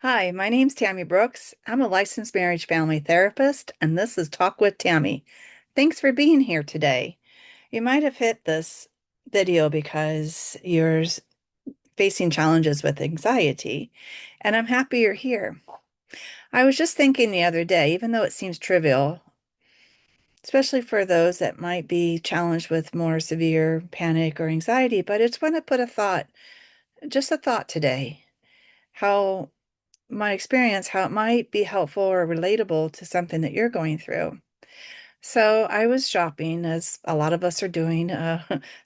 Hi, my name's Tammy Brooks. I'm a licensed marriage family therapist, and this is Talk with Tammy. Thanks for being here today. You might have hit this video because facing challenges with anxiety, and I'm happy you're here. I was just thinking the other day, even though it seems trivial, especially for those that might be challenged with more severe panic or anxiety, but it's when I put just a thought today, how my experience, how it might be helpful or relatable to something that you're going through. So I was shopping, as a lot of us are doing,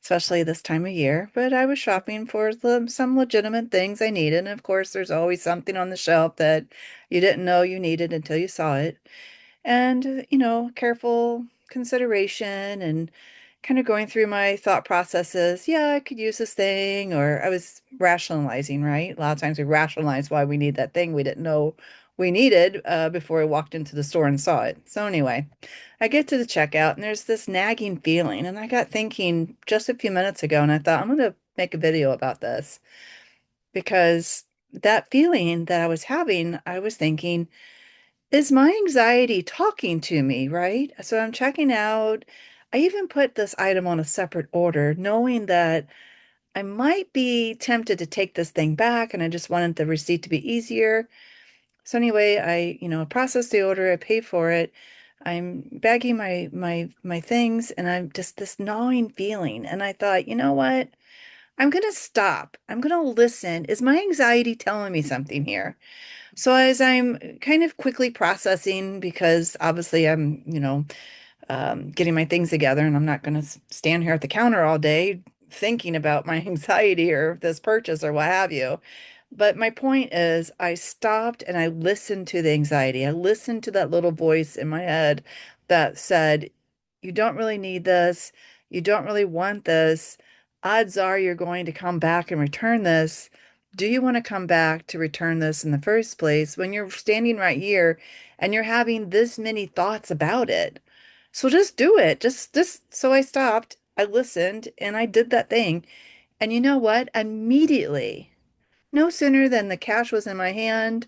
especially this time of year, but I was shopping for some legitimate things I needed. And of course, there's always something on the shelf that you didn't know you needed until you saw it. And, careful consideration and kind of going through my thought processes. Yeah, I could use this thing, or I was rationalizing, right? A lot of times we rationalize why we need that thing we didn't know we needed before we walked into the store and saw it. So anyway, I get to the checkout and there's this nagging feeling, and I got thinking just a few minutes ago, and I thought I'm going to make a video about this because that feeling that I was having, I was thinking, is my anxiety talking to me, right? So I'm checking out. I even put this item on a separate order, knowing that I might be tempted to take this thing back and I just wanted the receipt to be easier. So anyway, I process the order, I pay for it. I'm bagging my things and I'm just this gnawing feeling. And I thought, you know what? I'm gonna stop. I'm gonna listen. Is my anxiety telling me something here? So as I'm kind of quickly processing, because obviously I'm getting my things together and I'm not going to stand here at the counter all day thinking about my anxiety or this purchase or what have you. But my point is, I stopped and I listened to the anxiety. I listened to that little voice in my head that said, you don't really need this. You don't really want this. Odds are you're going to come back and return this. Do you want to come back to return this in the first place when you're standing right here and you're having this many thoughts about it? So just do it. Just so I stopped, I listened, and I did that thing. And you know what? Immediately, no sooner than the cash was in my hand,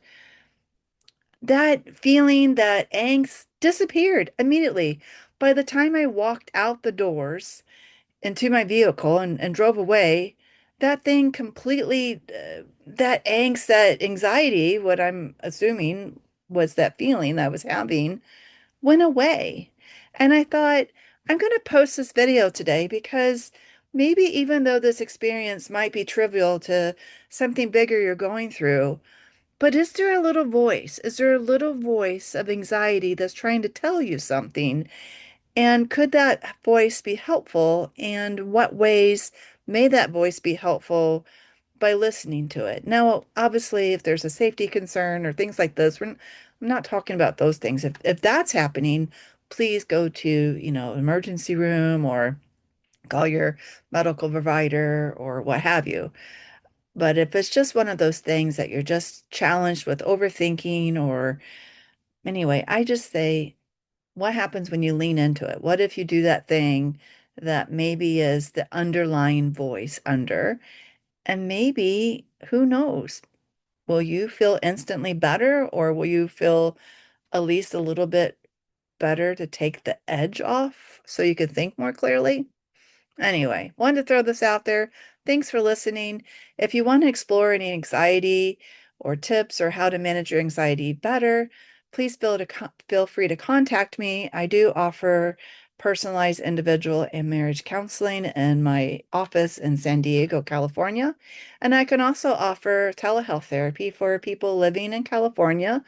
that feeling, that angst disappeared immediately. By the time I walked out the doors into my vehicle and drove away, that thing completely, that angst, that anxiety, what I'm assuming was that feeling that I was having, went away. And I thought, I'm going to post this video today because maybe even though this experience might be trivial to something bigger you're going through, but is there a little voice? Is there a little voice of anxiety that's trying to tell you something? And could that voice be helpful? And what ways may that voice be helpful by listening to it? Now, obviously, if there's a safety concern or things like this, I'm not talking about those things. If that's happening, please go to, emergency room or call your medical provider or what have you. But if it's just one of those things that you're just challenged with overthinking or anyway, I just say, what happens when you lean into it? What if you do that thing that maybe is the underlying voice under? And maybe, who knows? Will you feel instantly better or will you feel at least a little bit better to take the edge off so you can think more clearly? Anyway, wanted to throw this out there. Thanks for listening. If you want to explore any anxiety or tips or how to manage your anxiety better, please feel free to contact me. I do offer personalized individual and marriage counseling in my office in San Diego, California. And I can also offer telehealth therapy for people living in California.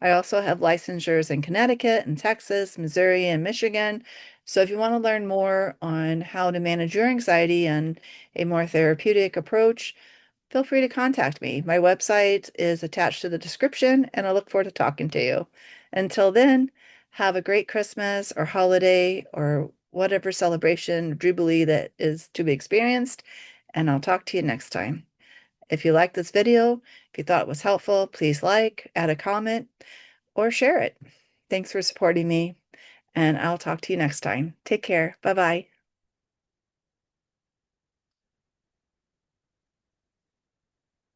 I also have licensures in Connecticut and Texas, Missouri, and Michigan. So if you want to learn more on how to manage your anxiety and a more therapeutic approach, feel free to contact me. My website is attached to the description, and I look forward to talking to you. Until then, have a great Christmas or holiday or whatever celebration, jubilee that is to be experienced, and I'll talk to you next time. If you liked this video, if you thought it was helpful, please like, add a comment, or share it. Thanks for supporting me, and I'll talk to you next time. Take care. Bye bye.